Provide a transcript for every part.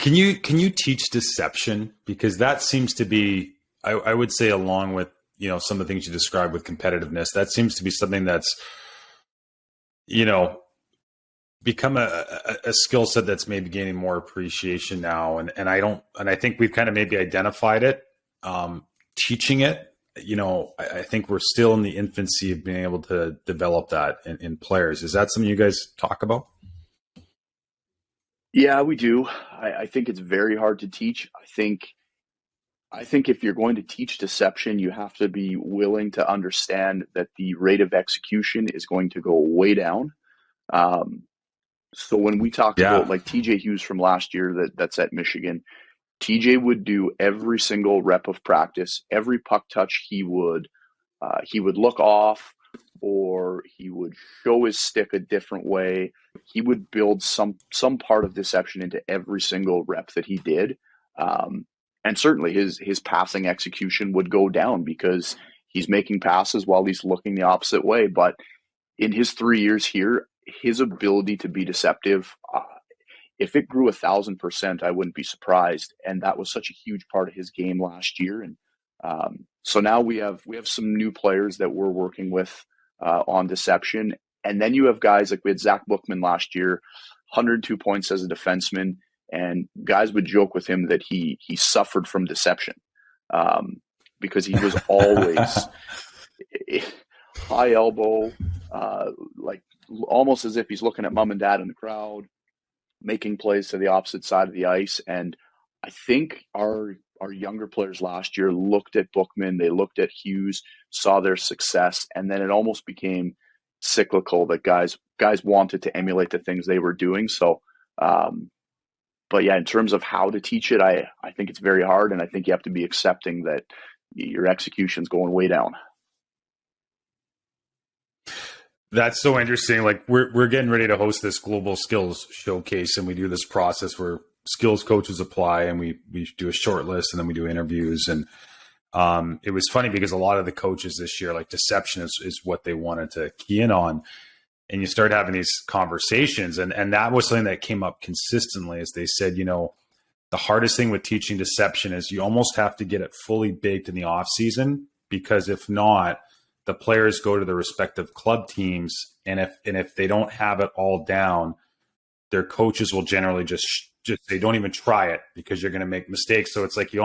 Can you teach deception? Because that seems to be, I would say, along with, some of the things you described with competitiveness, that seems to be something that's, become a skill set that's maybe gaining more appreciation now. And I think we've kind of maybe identified it, teaching it. I think we're still in the infancy of being able to develop that in players. Is that something you guys talk about? Yeah, we do. I think it's very hard to teach. I think if you're going to teach deception, you have to be willing to understand that the rate of execution is going to go way down. So when we talk about like TJ Hughes from last year that's at Michigan, TJ would do every single rep of practice, every puck touch he would look off, or he would show his stick a different way. He would build some part of deception into every single rep that he did. And certainly his passing execution would go down because he's making passes while he's looking the opposite way. But in his 3 years here, his ability to be deceptive, if it grew 1,000%, I wouldn't be surprised. And that was such a huge part of his game last year. And so now we have some new players that we're working with on deception. And then you have guys like we had Zach Bookman last year, 102 points as a defenseman. And guys would joke with him that he suffered from deception because he was always high elbow, like almost as if he's looking at mom and dad in the crowd, making plays to the opposite side of the ice. And I think our younger players last year looked at Bookman, they looked at Hughes, saw their success, and then it almost became cyclical that guys wanted to emulate the things they were doing. So, but yeah, in terms of how to teach it, I think it's very hard, and I think you have to be accepting that your execution's going way down. That's so interesting. Like we're getting ready to host this global skills showcase, and we do this process where skills coaches apply, and we do a short list, and then we do interviews. And it was funny because a lot of the coaches this year, like deception is what they wanted to key in on. And you start having these conversations, and that was something that came up consistently as they said, the hardest thing with teaching deception is you almost have to get it fully baked in the off season, because if not, the players go to their respective club teams, and if they don't have it all down, their coaches will generally just they don't even try it because you're going to make mistakes. So it's like you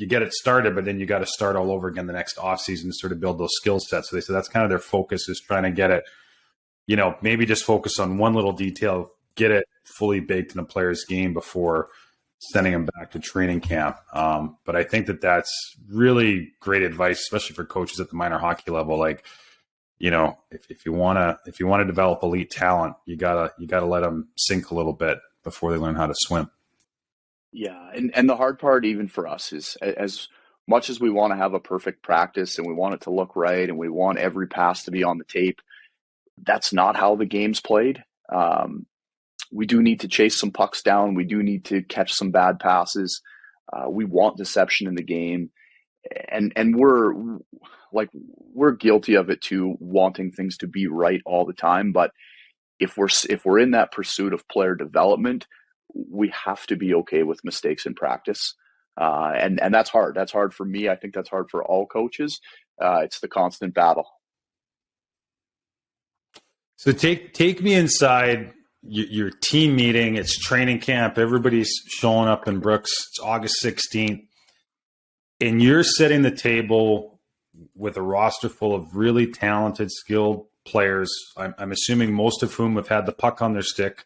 get it started, but then you got to start all over again the next off season to sort of build those skill sets. So they said that's kind of their focus, is trying to get it, maybe just focus on one little detail, get it fully baked in a player's game before sending them back to training camp. But I think that's really great advice, especially for coaches at the minor hockey level. Like, if you want to develop elite talent, you gotta let them sink a little bit before they learn how to swim. Yeah. And the hard part, even for us, is as much as we want to have a perfect practice and we want it to look right and we want every pass to be on the tape, that's not how the game's played. We do need to chase some pucks down. We do need to catch some bad passes. We want deception in the game. And we're guilty of it too, wanting things to be right all the time. But if we're in that pursuit of player development, we have to be okay with mistakes in practice. And that's hard. That's hard for me. I think that's hard for all coaches. It's the constant battle. So take me inside your team meeting. It's training camp. Everybody's showing up in Brooks. It's August 16th. And you're setting the table with a roster full of really talented, skilled players. I'm assuming most of whom have had the puck on their stick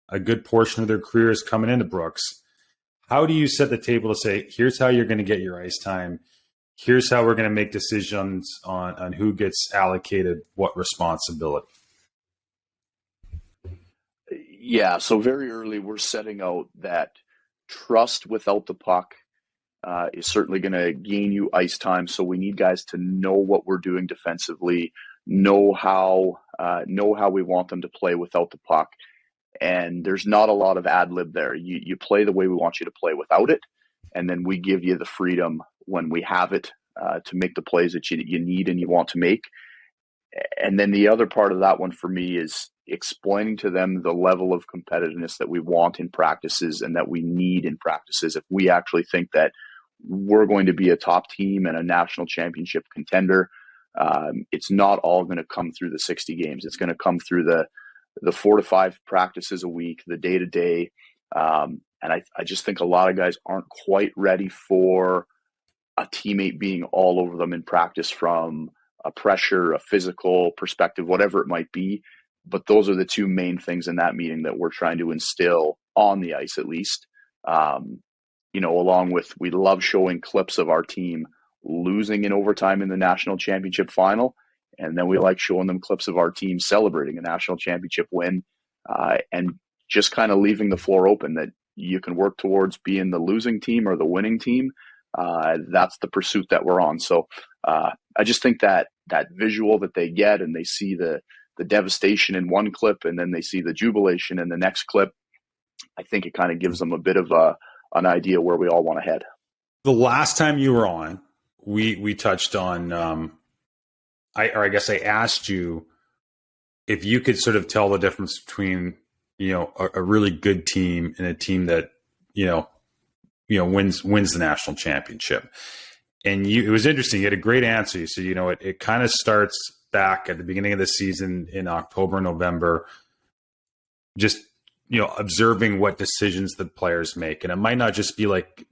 a good portion of their careers coming into Brooks. How do you set the table to say, here's how you're going to get your ice time. Here's how we're going to make decisions on who gets allocated what responsibility? Yeah, so very early we're setting out that trust without the puck is certainly going to gain you ice time. So we need guys to know what we're doing defensively, know how we want them to play without the puck. And there's not a lot of ad lib there. You play the way we want you to play without it, and then we give you the freedom when we have it to make the plays that you need and you want to make. And then the other part of that one for me is explaining to them the level of competitiveness that we want in practices and that we need in practices if we actually think that we're going to be a top team and a national championship contender. It's not all going to come through the 60 games. It's going to come through the 4 to 5 practices a week, the day-to-day. And I just think a lot of guys aren't quite ready for a teammate being all over them in practice from a pressure, a physical perspective, whatever it might be. But those are the two main things in that meeting that we're trying to instill on the ice, at least. Along with, we love showing clips of our team losing in overtime in the national championship final. And then we like showing them clips of our team celebrating a national championship win, and just kind of leaving the floor open that you can work towards being the losing team or the winning team. That's the pursuit that we're on. So I just think that visual that they get, and they see the devastation in one clip and then they see the jubilation in the next clip, I think it kind of gives them a bit of an idea where we all want to head. The last time you were on, we touched on, I guess I asked you if you could sort of tell the difference between, a really good team and a team that, wins the national championship. And it was interesting. You had a great answer. You said, it kind of starts back at the beginning of the season in October, November, just, observing what decisions the players make. And it might not just be like,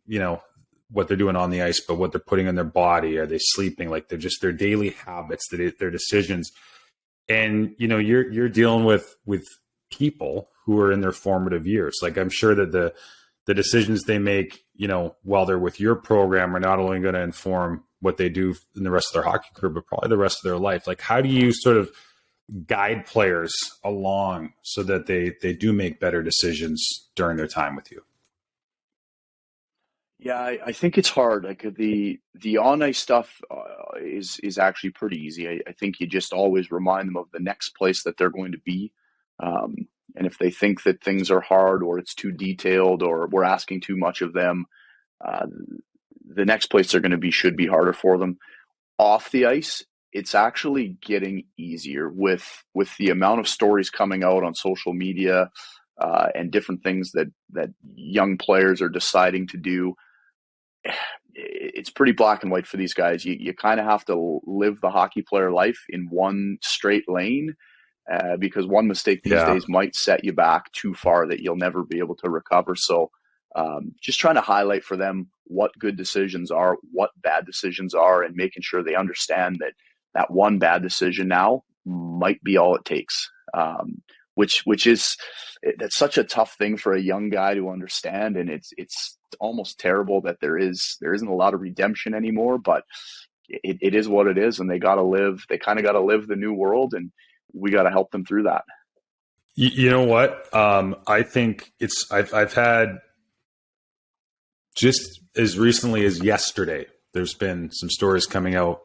what they're doing on the ice, but what they're putting in their body. Are they sleeping? Like they're just their daily habits, their decisions. And, you're dealing with people who are in their formative years. Like I'm sure that the decisions they make, while they're with your program are not only going to inform what they do in the rest of their hockey career, but probably the rest of their life. Like how do you sort of guide players along so that they do make better decisions during their time with you? Yeah, I think it's hard. Like the on ice stuff is actually pretty easy. I think you just always remind them of the next place that they're going to be. And if they think that things are hard or it's too detailed or we're asking too much of them, the next place they're going to be should be harder for them. Off the ice, it's actually getting easier with the amount of stories coming out on social media and different things that young players are deciding to do. It's pretty black and white for these guys. You kind of have to live the hockey player life in one straight lane, because one mistake these days might set you back too far that you'll never be able to recover. So just trying to highlight for them what good decisions are, what bad decisions are, and making sure they understand that one bad decision now might be all it takes. Which is, that's such a tough thing for a young guy to understand, and it's almost terrible that there isn't a lot of redemption anymore. But it is what it is, and they kind of got to live the new world, and we got to help them through that. You know what? I think I've had just as recently as yesterday. There's been some stories coming out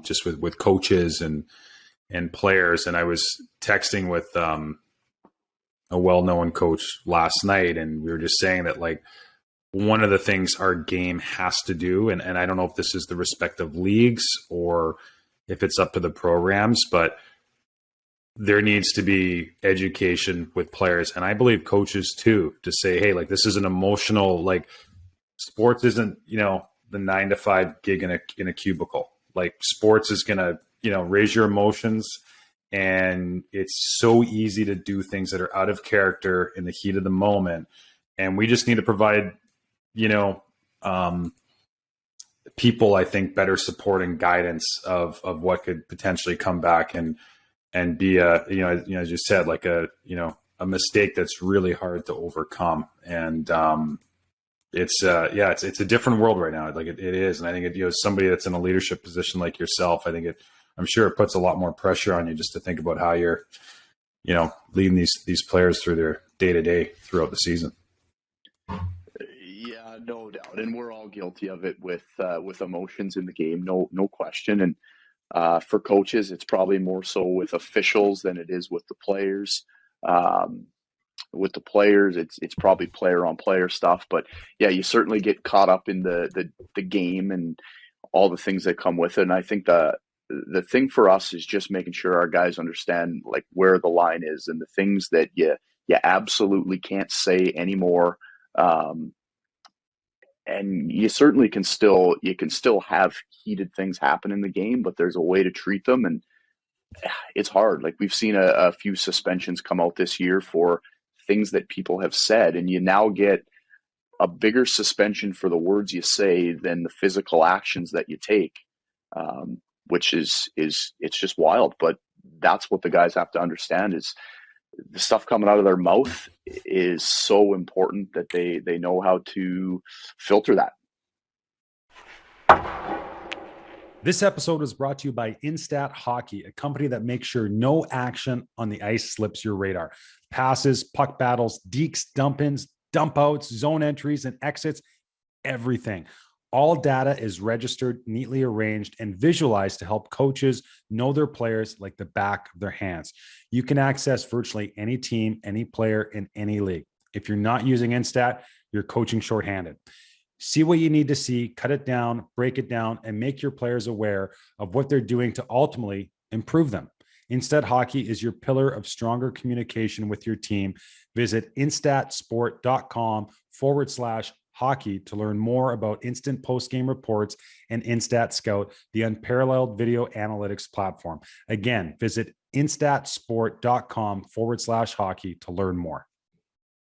just with coaches and players, and I was texting with a well-known coach last night, and we were just saying that like one of the things our game has to do, and I don't know if this is the respective leagues or if it's up to the programs, but there needs to be education with players, and I believe coaches too, to say, hey, like this is an emotional, like sports isn't, the 9 to 5 gig in a cubicle. Like sports is going to, raise your emotions. And it's so easy to do things that are out of character in the heat of the moment. And we just need to provide, people, I think, better support and guidance of what could potentially come back and be as you said, like a mistake that's really hard to overcome. And it's a different world right now. Like it is. And I think somebody that's in a leadership position like yourself, I'm sure it puts a lot more pressure on you just to think about how you're, leading these players through their day to day throughout the season. Yeah, no doubt, and we're all guilty of it with emotions in the game, no question. And for coaches, it's probably more so with officials than it is with the players. With the players, it's probably player on player stuff, but yeah, you certainly get caught up in the game and all the things that come with it. And I think the thing for us is just making sure our guys understand like where the line is and the things that you absolutely can't say anymore. And you certainly can still have heated things happen in the game, but there's a way to treat them, and it's hard. Like we've seen a few suspensions come out this year for things that people have said, and you now get a bigger suspension for the words you say than the physical actions that you take, which is it's just wild. But that's what the guys have to understand is the stuff coming out of their mouth is so important that they know how to filter that. This episode is brought to you by Instat Hockey, a company that makes sure no action on the ice slips your radar. Passes, puck battles, dekes, dump-ins, dump-outs, zone entries, and exits, everything. All data is registered, neatly arranged, and visualized to help coaches know their players like the back of their hands. You can access virtually any team, any player in any league. If you're not using Instat, you're coaching shorthanded. See what you need to see, cut it down, break it down, and make your players aware of what they're doing to ultimately improve them. Instat Hockey is your pillar of stronger communication with your team. Visit instatsport.com/hockey to learn more about instant post-game reports and Instat Scout, the unparalleled video analytics platform. Again, visit instatsport.com/hockey to learn more.